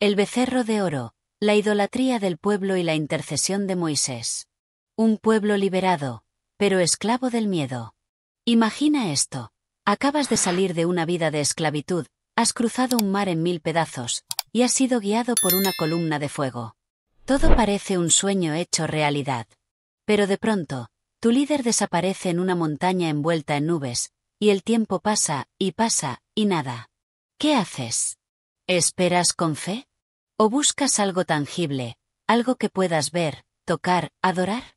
El becerro de oro, la idolatría del pueblo y la intercesión de Moisés. Un pueblo liberado, pero esclavo del miedo. Imagina esto. Acabas de salir de una vida de esclavitud, has cruzado un mar en 1000 pedazos, y has sido guiado por una columna de fuego. Todo parece un sueño hecho realidad. Pero de pronto, tu líder desaparece en una montaña envuelta en nubes, y el tiempo pasa, y nada. ¿Qué haces? ¿Esperas con fe? ¿O buscas algo tangible, algo que puedas ver, tocar, adorar?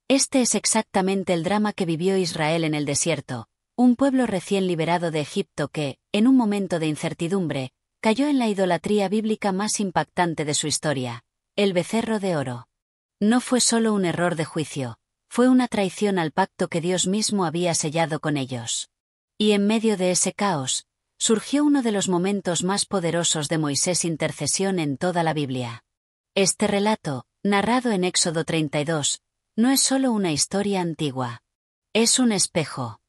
Este es exactamente el drama que vivió Israel en el desierto, un pueblo recién liberado de Egipto que, en un momento de incertidumbre, cayó en la idolatría bíblica más impactante de su historia, el becerro de oro. No fue solo un error de juicio, fue una traición al pacto que Dios mismo había sellado con ellos. Y en medio de ese caos, surgió uno de los momentos más poderosos de Moisés' intercesión en toda la Biblia. Este relato, narrado en Éxodo 32, no es solo una historia antigua. Es un espejo.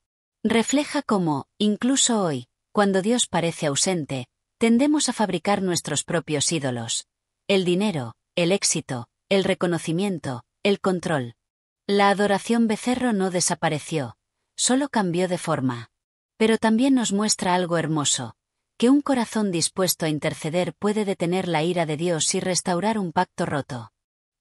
Refleja cómo, incluso hoy, cuando Dios parece ausente, tendemos a fabricar nuestros propios ídolos. El dinero, el éxito, el reconocimiento, el control. La adoración becerro no desapareció, solo cambió de forma. Pero también nos muestra algo hermoso, que un corazón dispuesto a interceder puede detener la ira de Dios y restaurar un pacto roto.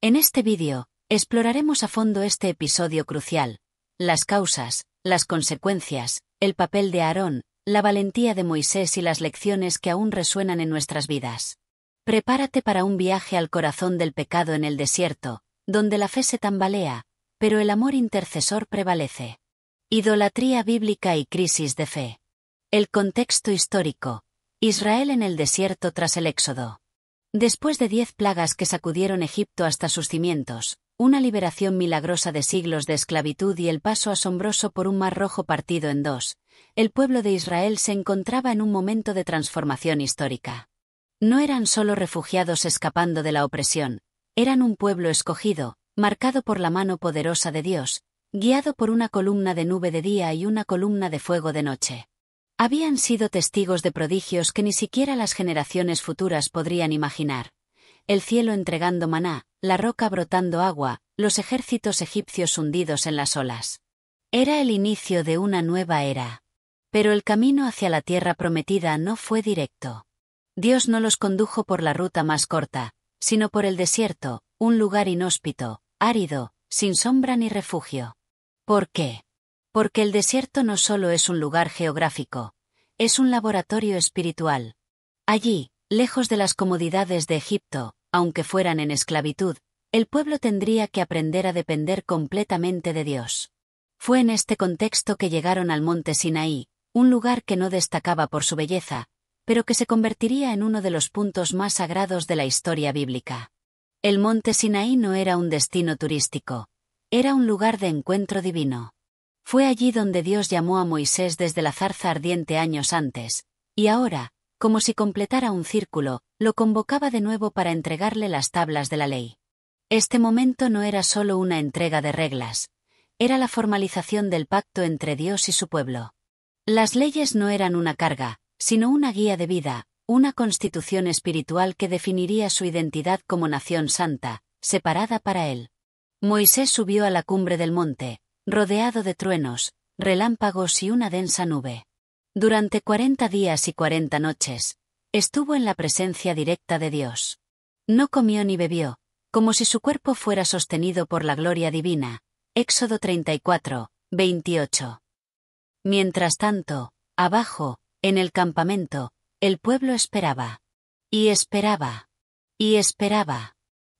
En este vídeo, exploraremos a fondo este episodio crucial, las causas, las consecuencias, el papel de Aarón, la valentía de Moisés y las lecciones que aún resuenan en nuestras vidas. Prepárate para un viaje al corazón del pecado en el desierto, donde la fe se tambalea, pero el amor intercesor prevalece. Idolatría bíblica y crisis de fe. El contexto histórico. Israel en el desierto tras el Éxodo. Después de 10 plagas que sacudieron Egipto hasta sus cimientos, una liberación milagrosa de siglos de esclavitud y el paso asombroso por un mar rojo partido en dos, el pueblo de Israel se encontraba en un momento de transformación histórica. No eran solo refugiados escapando de la opresión, eran un pueblo escogido, marcado por la mano poderosa de Dios, guiado por una columna de nube de día y una columna de fuego de noche. Habían sido testigos de prodigios que ni siquiera las generaciones futuras podrían imaginar. El cielo entregando maná, la roca brotando agua, los ejércitos egipcios hundidos en las olas. Era el inicio de una nueva era. Pero el camino hacia la tierra prometida no fue directo. Dios no los condujo por la ruta más corta, sino por el desierto, un lugar inhóspito, árido, sin sombra ni refugio. ¿Por qué? Porque el desierto no solo es un lugar geográfico, es un laboratorio espiritual. Allí, lejos de las comodidades de Egipto, aunque fueran en esclavitud, el pueblo tendría que aprender a depender completamente de Dios. Fue en este contexto que llegaron al monte Sinaí, un lugar que no destacaba por su belleza, pero que se convertiría en uno de los puntos más sagrados de la historia bíblica. El monte Sinaí no era un destino turístico, era un lugar de encuentro divino. Fue allí donde Dios llamó a Moisés desde la zarza ardiente años antes, y ahora, como si completara un círculo, lo convocaba de nuevo para entregarle las tablas de la ley. Este momento no era solo una entrega de reglas, era la formalización del pacto entre Dios y su pueblo. Las leyes no eran una carga, sino una guía de vida, una constitución espiritual que definiría su identidad como nación santa, separada para él. Moisés subió a la cumbre del monte, rodeado de truenos, relámpagos y una densa nube. Durante 40 días y 40 noches, estuvo en la presencia directa de Dios. No comió ni bebió, como si su cuerpo fuera sostenido por la gloria divina. Éxodo 34, 28. Mientras tanto, abajo, en el campamento, el pueblo esperaba. Y esperaba. Y esperaba.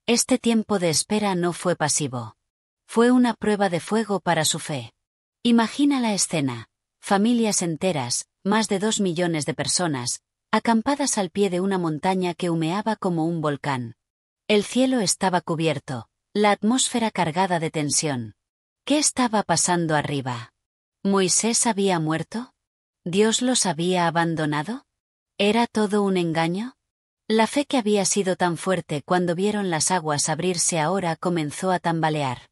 Este tiempo de espera no fue pasivo. Fue una prueba de fuego para su fe. Imagina la escena. Familias enteras, más de 2 millones de personas, acampadas al pie de una montaña que humeaba como un volcán. El cielo estaba cubierto, la atmósfera cargada de tensión. ¿Qué estaba pasando arriba? ¿Moisés había muerto? ¿Dios los había abandonado? ¿Era todo un engaño? La fe que había sido tan fuerte cuando vieron las aguas abrirse ahora comenzó a tambalear.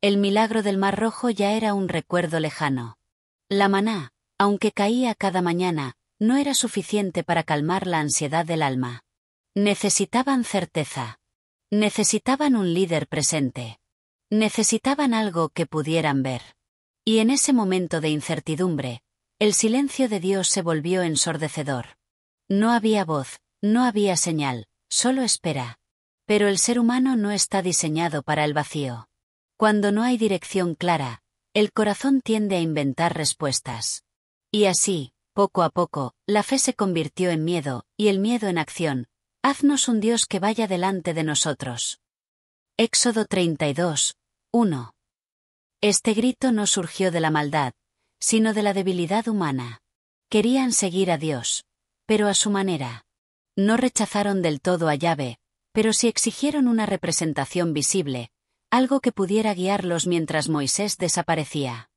El milagro del Mar Rojo ya era un recuerdo lejano. La maná, aunque caía cada mañana, no era suficiente para calmar la ansiedad del alma. Necesitaban certeza. Necesitaban un líder presente. Necesitaban algo que pudieran ver. Y en ese momento de incertidumbre, el silencio de Dios se volvió ensordecedor. No había voz, no había señal, solo espera. Pero el ser humano no está diseñado para el vacío. Cuando no hay dirección clara, el corazón tiende a inventar respuestas. Y así, poco a poco, la fe se convirtió en miedo, y el miedo en acción. Haznos un Dios que vaya delante de nosotros. Éxodo 32, 1. Este grito no surgió de la maldad, sino de la debilidad humana. Querían seguir a Dios, pero a su manera. No rechazaron del todo a Yahvé, pero sí exigieron una representación visible, algo que pudiera guiarlos mientras Moisés desaparecía.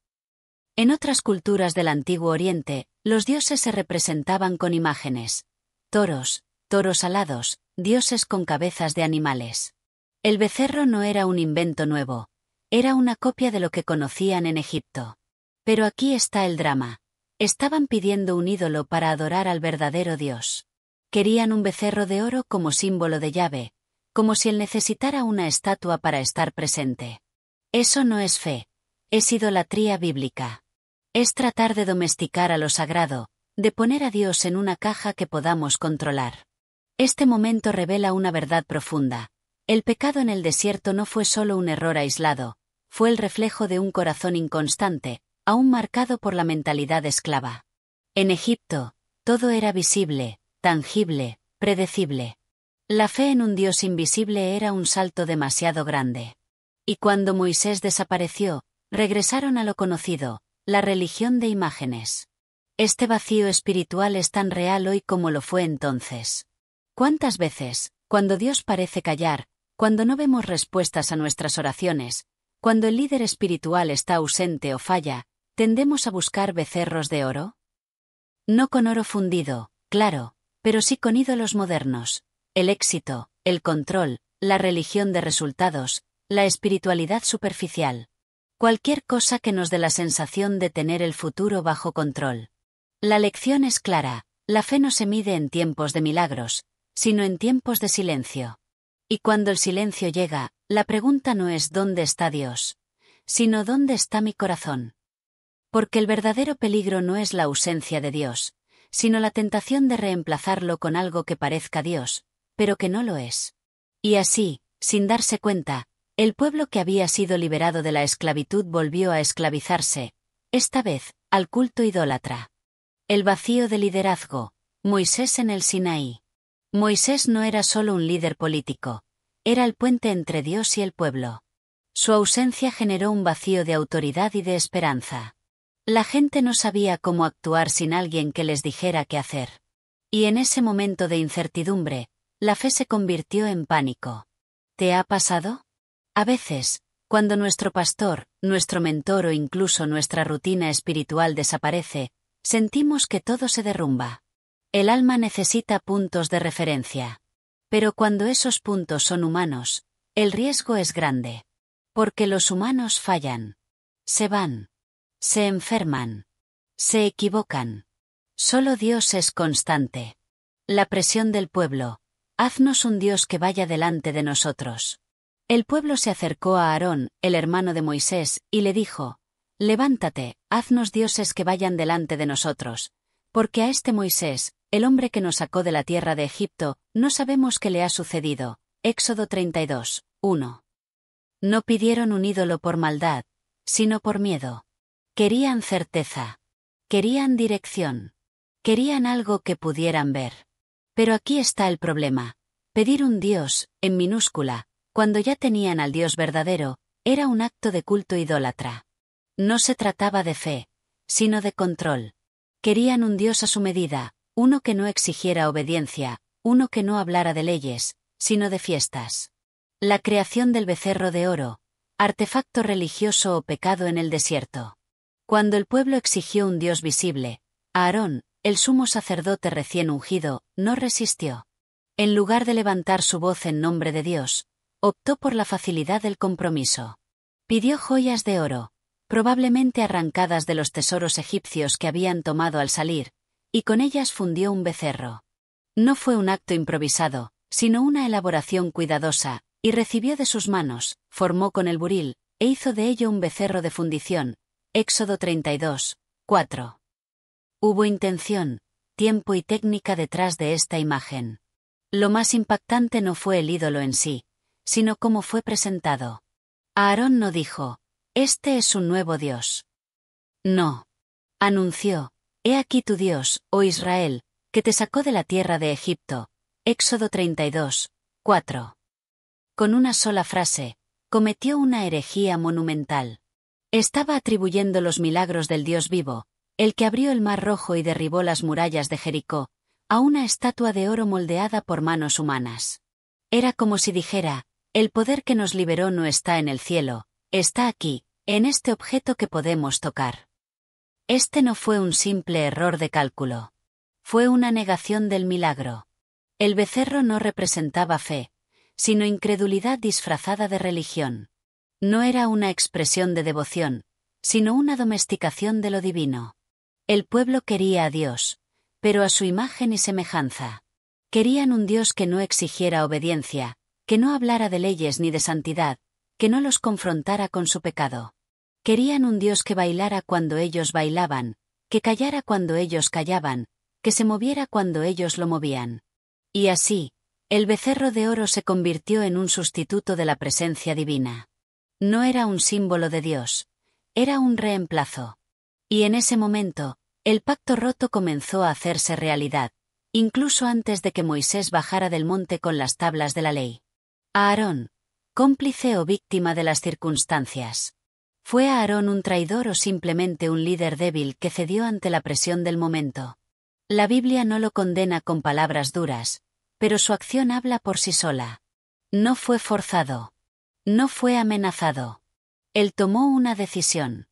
En otras culturas del Antiguo Oriente, los dioses se representaban con imágenes. Toros alados, dioses con cabezas de animales. El becerro no era un invento nuevo, era una copia de lo que conocían en Egipto. Pero aquí está el drama. Estaban pidiendo un ídolo para adorar al verdadero Dios. Querían un becerro de oro como símbolo de Yahvé, como si él necesitara una estatua para estar presente. Eso no es fe, es idolatría bíblica. Es tratar de domesticar a lo sagrado, de poner a Dios en una caja que podamos controlar. Este momento revela una verdad profunda. El pecado en el desierto no fue solo un error aislado, fue el reflejo de un corazón inconstante, aún marcado por la mentalidad esclava. En Egipto, todo era visible, tangible, predecible. La fe en un Dios invisible era un salto demasiado grande. Y cuando Moisés desapareció, regresaron a lo conocido, la religión de imágenes. Este vacío espiritual es tan real hoy como lo fue entonces. ¿Cuántas veces, cuando Dios parece callar, cuando no vemos respuestas a nuestras oraciones, cuando el líder espiritual está ausente o falla, tendemos a buscar becerros de oro? No con oro fundido, claro, pero sí con ídolos modernos, el éxito, el control, la religión de resultados, la espiritualidad superficial. Cualquier cosa que nos dé la sensación de tener el futuro bajo control. La lección es clara, la fe no se mide en tiempos de milagros, sino en tiempos de silencio. Y cuando el silencio llega, la pregunta no es ¿dónde está Dios?, sino ¿dónde está mi corazón? Porque el verdadero peligro no es la ausencia de Dios, sino la tentación de reemplazarlo con algo que parezca Dios, pero que no lo es. Y así, sin darse cuenta, el pueblo que había sido liberado de la esclavitud volvió a esclavizarse, esta vez, al culto idólatra. El vacío de liderazgo, Moisés en el Sinaí. Moisés no era solo un líder político, era el puente entre Dios y el pueblo. Su ausencia generó un vacío de autoridad y de esperanza. La gente no sabía cómo actuar sin alguien que les dijera qué hacer. Y en ese momento de incertidumbre, la fe se convirtió en pánico. ¿Te ha pasado? A veces, cuando nuestro pastor, nuestro mentor o incluso nuestra rutina espiritual desaparece, sentimos que todo se derrumba. El alma necesita puntos de referencia. Pero cuando esos puntos son humanos, el riesgo es grande. Porque los humanos fallan. Se van. Se enferman. Se equivocan. Solo Dios es constante. La presión del pueblo. Haznos un Dios que vaya delante de nosotros. El pueblo se acercó a Aarón, el hermano de Moisés, y le dijo: Levántate, haznos dioses que vayan delante de nosotros. Porque a este Moisés, el hombre que nos sacó de la tierra de Egipto, no sabemos qué le ha sucedido. Éxodo 32, 1. No pidieron un ídolo por maldad, sino por miedo. Querían certeza. Querían dirección. Querían algo que pudieran ver. Pero aquí está el problema. Pedir un Dios, en minúscula, cuando ya tenían al Dios verdadero, era un acto de culto idólatra. No se trataba de fe, sino de control. Querían un Dios a su medida, uno que no exigiera obediencia, uno que no hablara de leyes, sino de fiestas. La creación del becerro de oro, artefacto religioso o pecado en el desierto. Cuando el pueblo exigió un Dios visible, Aarón, el sumo sacerdote recién ungido, no resistió. En lugar de levantar su voz en nombre de Dios, optó por la facilidad del compromiso. Pidió joyas de oro, probablemente arrancadas de los tesoros egipcios que habían tomado al salir, y con ellas fundió un becerro. No fue un acto improvisado, sino una elaboración cuidadosa, y recibió de sus manos, formó con el buril, e hizo de ello un becerro de fundición. Éxodo 32, 4. Hubo intención, tiempo y técnica detrás de esta imagen. Lo más impactante no fue el ídolo en sí, sino cómo fue presentado. Aarón no dijo, «Este es un nuevo Dios». No. Anunció, «He aquí tu Dios, oh Israel, que te sacó de la tierra de Egipto». Éxodo 32, 4. Con una sola frase, cometió una herejía monumental. Estaba atribuyendo los milagros del Dios vivo, el que abrió el mar Rojo y derribó las murallas de Jericó, a una estatua de oro moldeada por manos humanas. Era como si dijera, el poder que nos liberó no está en el cielo, está aquí, en este objeto que podemos tocar. Este no fue un simple error de cálculo. Fue una negación del milagro. El becerro no representaba fe, sino incredulidad disfrazada de religión. No era una expresión de devoción, sino una domesticación de lo divino. El pueblo quería a Dios, pero a su imagen y semejanza. Querían un Dios que no exigiera obediencia, que no hablara de leyes ni de santidad, que no los confrontara con su pecado. Querían un Dios que bailara cuando ellos bailaban, que callara cuando ellos callaban, que se moviera cuando ellos lo movían. Y así, el becerro de oro se convirtió en un sustituto de la presencia divina. No era un símbolo de Dios, era un reemplazo. Y en ese momento, el pacto roto comenzó a hacerse realidad, incluso antes de que Moisés bajara del monte con las tablas de la ley. Aarón, cómplice o víctima de las circunstancias. ¿Fue Aarón un traidor o simplemente un líder débil que cedió ante la presión del momento? La Biblia no lo condena con palabras duras, pero su acción habla por sí sola. No fue forzado. No fue amenazado. Él tomó una decisión.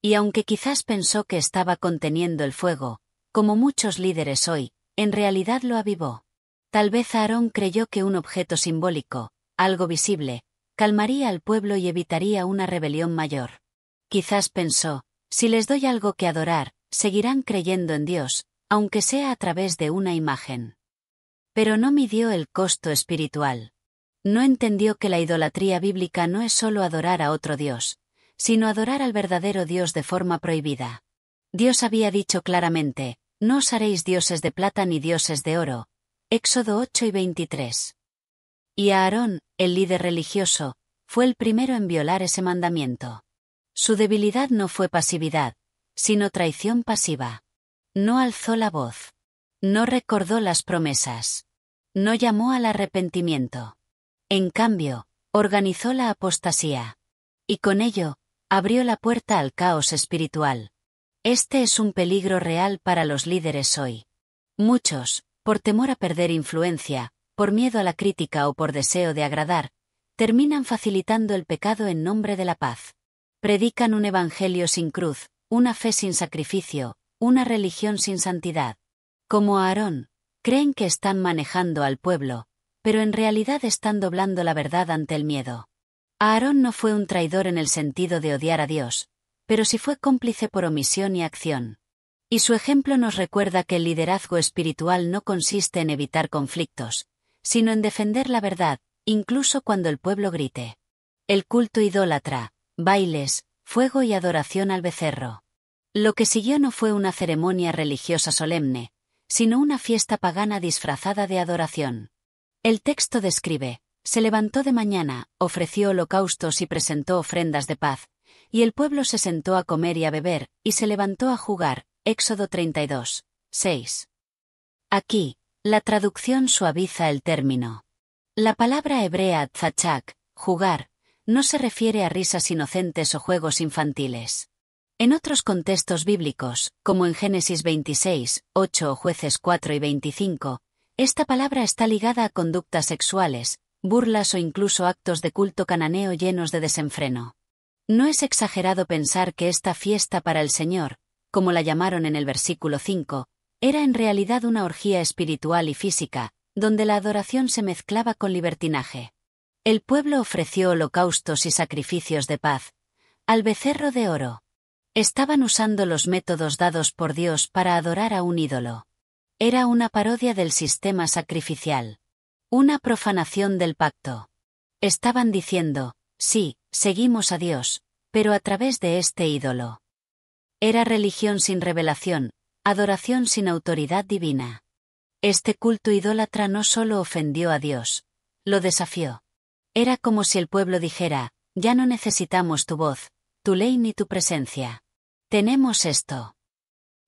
Y aunque quizás pensó que estaba conteniendo el fuego, como muchos líderes hoy, en realidad lo avivó. Tal vez Aarón creyó que un objeto simbólico, algo visible, calmaría al pueblo y evitaría una rebelión mayor. Quizás pensó, si les doy algo que adorar, seguirán creyendo en Dios, aunque sea a través de una imagen. Pero no midió el costo espiritual. No entendió que la idolatría bíblica no es solo adorar a otro Dios, sino adorar al verdadero Dios de forma prohibida. Dios había dicho claramente, no os haréis dioses de plata ni dioses de oro. Éxodo 8 y 23. Y Aarón, el líder religioso, fue el primero en violar ese mandamiento. Su debilidad no fue pasividad, sino traición pasiva. No alzó la voz. No recordó las promesas. No llamó al arrepentimiento. En cambio, organizó la apostasía. Y con ello, abrió la puerta al caos espiritual. Este es un peligro real para los líderes hoy. Muchos, por temor a perder influencia, por miedo a la crítica o por deseo de agradar, terminan facilitando el pecado en nombre de la paz. Predican un evangelio sin cruz, una fe sin sacrificio, una religión sin santidad. Como Aarón, creen que están manejando al pueblo, pero en realidad están doblando la verdad ante el miedo. Aarón no fue un traidor en el sentido de odiar a Dios, pero sí fue cómplice por omisión y acción. Y su ejemplo nos recuerda que el liderazgo espiritual no consiste en evitar conflictos, sino en defender la verdad, incluso cuando el pueblo grite. El culto idólatra, bailes, fuego y adoración al becerro. Lo que siguió no fue una ceremonia religiosa solemne, sino una fiesta pagana disfrazada de adoración. El texto describe, se levantó de mañana, ofreció holocaustos y presentó ofrendas de paz, y el pueblo se sentó a comer y a beber, y se levantó a jugar. Éxodo 32, 6. Aquí, la traducción suaviza el término. La palabra hebrea tzachak, jugar, no se refiere a risas inocentes o juegos infantiles. En otros contextos bíblicos, como en Génesis 26, 8 o Jueces 4 y 25, esta palabra está ligada a conductas sexuales, burlas o incluso actos de culto cananeo llenos de desenfreno. No es exagerado pensar que esta fiesta para el Señor, como la llamaron en el versículo 5, era en realidad una orgía espiritual y física, donde la adoración se mezclaba con libertinaje. El pueblo ofreció holocaustos y sacrificios de paz al becerro de oro. Estaban usando los métodos dados por Dios para adorar a un ídolo. Era una parodia del sistema sacrificial. Una profanación del pacto. Estaban diciendo, sí, seguimos a Dios, pero a través de este ídolo. Era religión sin revelación, adoración sin autoridad divina. Este culto idólatra no solo ofendió a Dios, lo desafió. Era como si el pueblo dijera, ya no necesitamos tu voz, tu ley ni tu presencia. Tenemos esto.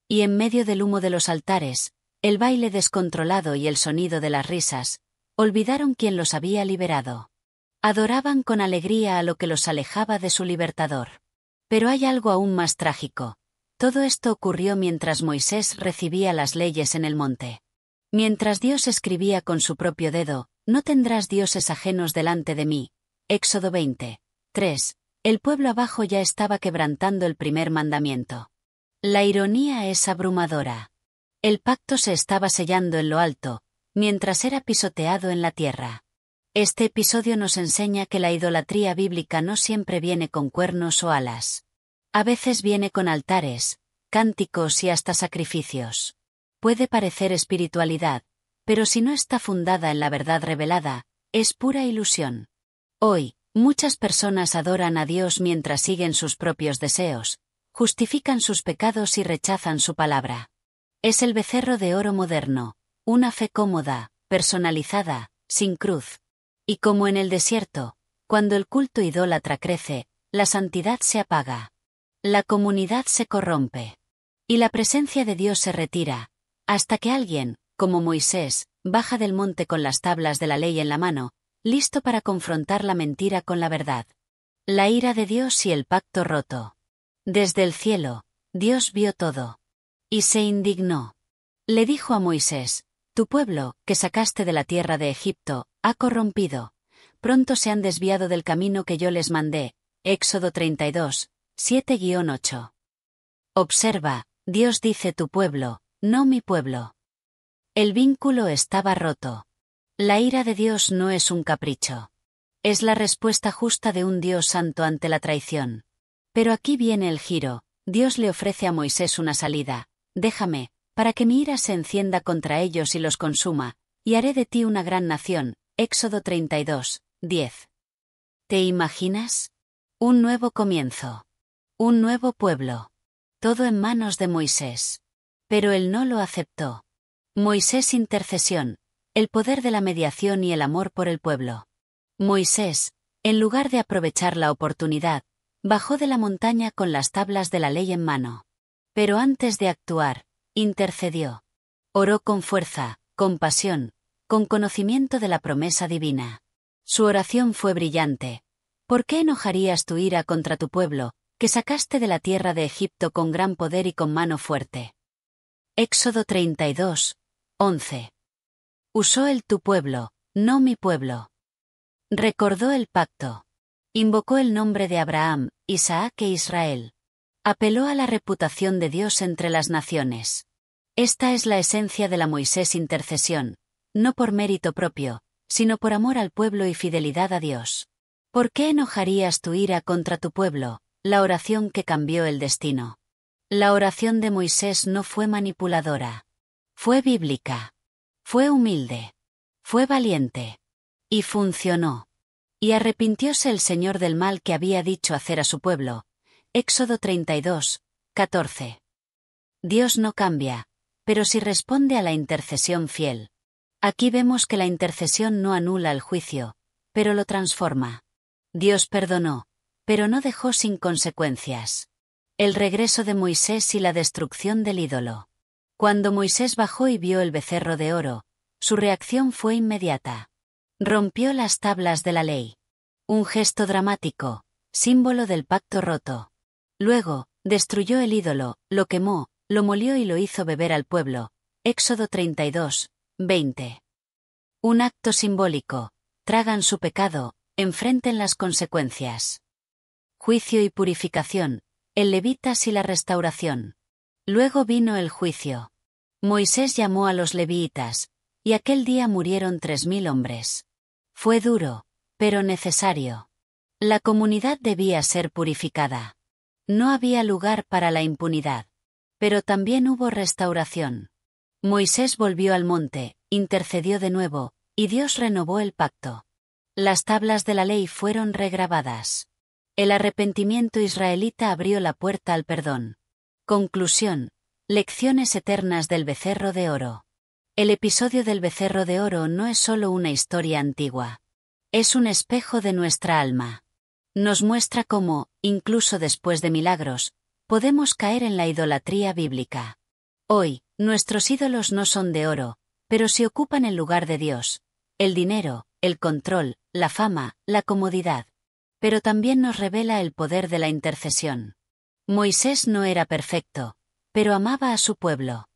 Y en medio del humo de los altares, el baile descontrolado y el sonido de las risas, olvidaron quién los había liberado. Adoraban con alegría a lo que los alejaba de su libertador. Pero hay algo aún más trágico. Todo esto ocurrió mientras Moisés recibía las leyes en el monte. Mientras Dios escribía con su propio dedo, no tendrás dioses ajenos delante de mí. Éxodo 20, 3. El pueblo abajo ya estaba quebrantando el primer mandamiento. La ironía es abrumadora. El pacto se estaba sellando en lo alto, mientras era pisoteado en la tierra. Este episodio nos enseña que la idolatría bíblica no siempre viene con cuernos o alas. A veces viene con altares, cánticos y hasta sacrificios. Puede parecer espiritualidad, pero si no está fundada en la verdad revelada, es pura ilusión. Hoy, muchas personas adoran a Dios mientras siguen sus propios deseos, justifican sus pecados y rechazan su palabra. Es el becerro de oro moderno, una fe cómoda, personalizada, sin cruz. Y como en el desierto, cuando el culto idólatra crece, la santidad se apaga. La comunidad se corrompe. Y la presencia de Dios se retira, hasta que alguien, como Moisés, baja del monte con las tablas de la ley en la mano, listo para confrontar la mentira con la verdad. La ira de Dios y el pacto roto. Desde el cielo, Dios vio todo. Y se indignó. Le dijo a Moisés, tu pueblo, que sacaste de la tierra de Egipto, ha corrompido. Pronto se han desviado del camino que yo les mandé. Éxodo 32, 7-8. Observa, Dios dice tu pueblo, no mi pueblo. El vínculo estaba roto. La ira de Dios no es un capricho. Es la respuesta justa de un Dios santo ante la traición. Pero aquí viene el giro. Dios le ofrece a Moisés una salida. Déjame, para que mi ira se encienda contra ellos y los consuma, y haré de ti una gran nación. Éxodo 32, 10. ¿Te imaginas? Un nuevo comienzo. Un nuevo pueblo. Todo en manos de Moisés. Pero él no lo aceptó. Moisés intercesión, el poder de la mediación y el amor por el pueblo. Moisés, en lugar de aprovechar la oportunidad, bajó de la montaña con las tablas de la ley en mano. Pero antes de actuar, intercedió. Oró con fuerza, con pasión, con conocimiento de la promesa divina. Su oración fue brillante. ¿Por qué enojarías tu ira contra tu pueblo, que sacaste de la tierra de Egipto con gran poder y con mano fuerte? Éxodo 32, 11. Usó el tu pueblo, no mi pueblo. Recordó el pacto. Invocó el nombre de Abraham, Isaac e Israel. Apeló a la reputación de Dios entre las naciones. Esta es la esencia de la Moisés intercesión, no por mérito propio, sino por amor al pueblo y fidelidad a Dios. ¿Por qué enojarías tu ira contra tu pueblo? La oración que cambió el destino. La oración de Moisés no fue manipuladora. Fue bíblica. Fue humilde. Fue valiente. Y funcionó. Y arrepintióse el Señor del mal que había dicho hacer a su pueblo. Éxodo 32, 14. Dios no cambia, pero sí responde a la intercesión fiel. Aquí vemos que la intercesión no anula el juicio, pero lo transforma. Dios perdonó, pero no dejó sin consecuencias. El regreso de Moisés y la destrucción del ídolo. Cuando Moisés bajó y vio el becerro de oro, su reacción fue inmediata. Rompió las tablas de la ley. Un gesto dramático, símbolo del pacto roto. Luego, destruyó el ídolo, lo quemó, lo molió y lo hizo beber al pueblo. Éxodo 32, 20. Un acto simbólico. Tragan su pecado, enfrenten las consecuencias. Juicio y purificación. El levitas y la restauración. Luego vino el juicio. Moisés llamó a los levitas, y aquel día murieron 3000 hombres. Fue duro, pero necesario. La comunidad debía ser purificada. No había lugar para la impunidad. Pero también hubo restauración. Moisés volvió al monte, intercedió de nuevo, y Dios renovó el pacto. Las tablas de la ley fueron regrabadas. El arrepentimiento israelita abrió la puerta al perdón. Conclusión. Lecciones eternas del becerro de oro. El episodio del becerro de oro no es solo una historia antigua. Es un espejo de nuestra alma. Nos muestra cómo, incluso después de milagros, podemos caer en la idolatría bíblica. Hoy, nuestros ídolos no son de oro, pero sí ocupan el lugar de Dios, el dinero, el control, la fama, la comodidad. Pero también nos revela el poder de la intercesión. Moisés no era perfecto, pero amaba a su pueblo.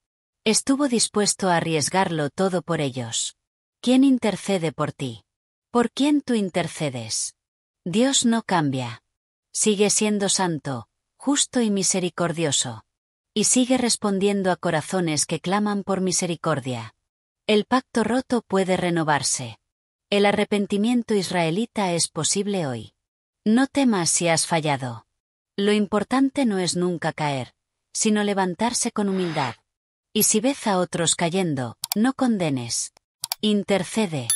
Estuvo dispuesto a arriesgarlo todo por ellos. ¿Quién intercede por ti? ¿Por quién tú intercedes? Dios no cambia. Sigue siendo santo, justo y misericordioso. Y sigue respondiendo a corazones que claman por misericordia. El pacto roto puede renovarse. El arrepentimiento israelita es posible hoy. No temas si has fallado. Lo importante no es nunca caer, sino levantarse con humildad. Y si ves a otros cayendo, no condenes. Intercede.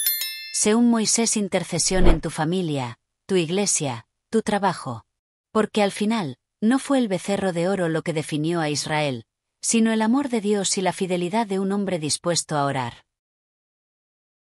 Sé un Moisés intercesión en tu familia, tu iglesia, tu trabajo. Porque al final, no fue el becerro de oro lo que definió a Israel, sino el amor de Dios y la fidelidad de un hombre dispuesto a orar.